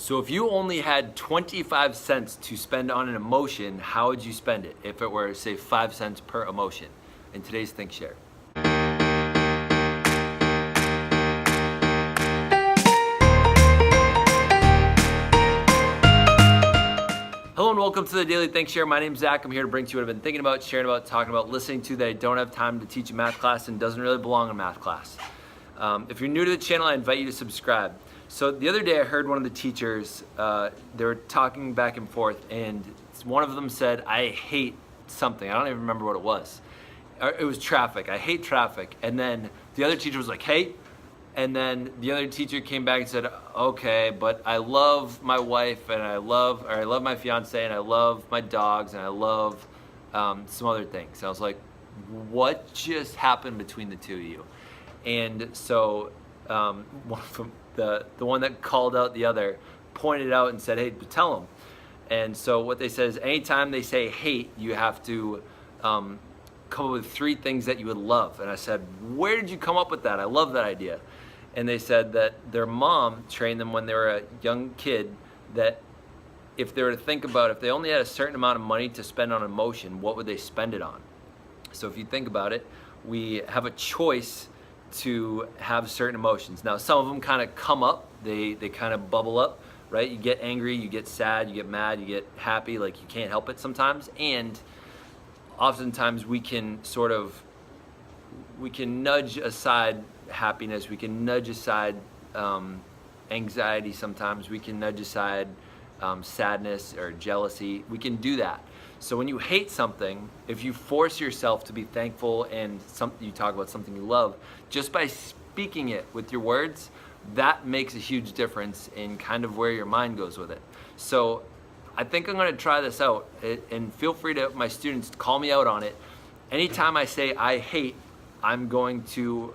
So if you only had 25 cents to spend on an emotion, how would you spend it if it were, say, 5 cents per emotion? In today's Think Share. Hello and welcome to the Daily Think Share. My name's Zach. I'm here to bring to you what I've been thinking about, sharing about, talking about, listening to that I don't have time to teach a math class and doesn't really belong in math class. If you're new to the channel, I invite you to subscribe. So the other day I heard one of the teachers, they were talking back and forth, and one of them said, I hate something. I don't even remember what it was. It was traffic. I hate traffic. And then the other teacher was like, hey. And then the other teacher came back and said, okay, but I love my wife, and I love my fiance, and I love my dogs, and I love some other things. And I was like, what just happened between the two of you? And so one of them, the one that called out the other pointed out and said, hey, tell them. And so what they said is anytime they say hate, you have to come up with 3 things that you would love. And I said, where did you come up with that? I love that idea. And they said that their mom trained them when they were a young kid that if they were to think about if they only had a certain amount of money to spend on emotion, what would they spend it on? So if you think about it, we have a choice to have certain emotions. Now, some of them kind of come up, they kind of bubble up, right? You get angry, you get sad, you get mad, you get happy, like you can't help it sometimes. And oftentimes we can nudge aside happiness, we can nudge aside anxiety sometimes, we can nudge aside sadness or jealousy. We can do that. So when you hate something, if you force yourself to be thankful and you talk about something you love, just by speaking it with your words, that makes a huge difference in kind of where your mind goes with it. So I think I'm going to try this out, and feel free to, my students, call me out on it. Anytime I say I hate, I'm going to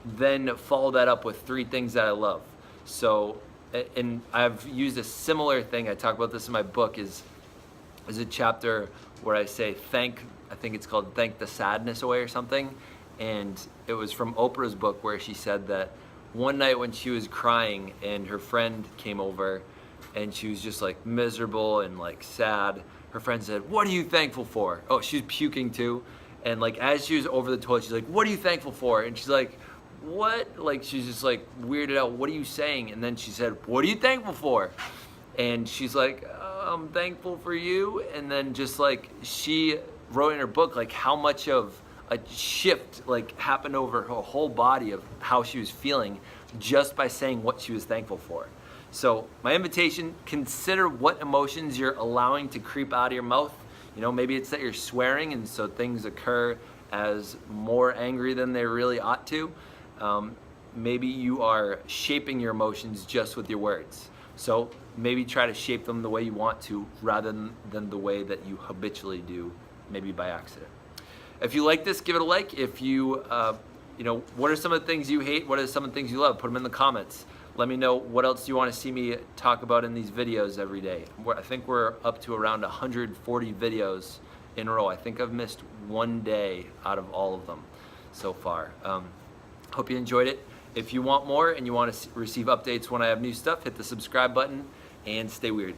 then follow that up with 3 things that I love. So, and I've used a similar thing, I talk about this in my book, is a chapter where I say I think it's called Thank the Sadness Away or something. And it was from Oprah's book where she said that one night when she was crying and her friend came over and she was just like miserable and like sad, her friend said, what are you thankful for? Oh, she was puking too. And like as she was over the toilet, she's like, what are you thankful for? And she's like, what? Like she's just like weirded out, what are you saying? And then she said, what are you thankful for? And she's like, I'm thankful for you. And then just like she wrote in her book like how much of a shift like happened over her whole body of how she was feeling just by saying what she was thankful for. So my invitation, consider what emotions you're allowing to creep out of your mouth. You know, maybe it's that you're swearing and so things occur as more angry than they really ought to. Maybe you are shaping your emotions just with your words. So maybe try to shape them the way you want to rather than the way that you habitually do, maybe by accident. If you like this, give it a like. If you, what are some of the things you hate? What are some of the things you love? Put them in the comments. Let me know what else you want to see me talk about in these videos every day. I think we're up to around 140 videos in a row. I think I've missed one day out of all of them so far. Hope you enjoyed it. If you want more and you want to receive updates when I have new stuff, hit the subscribe button and stay weird.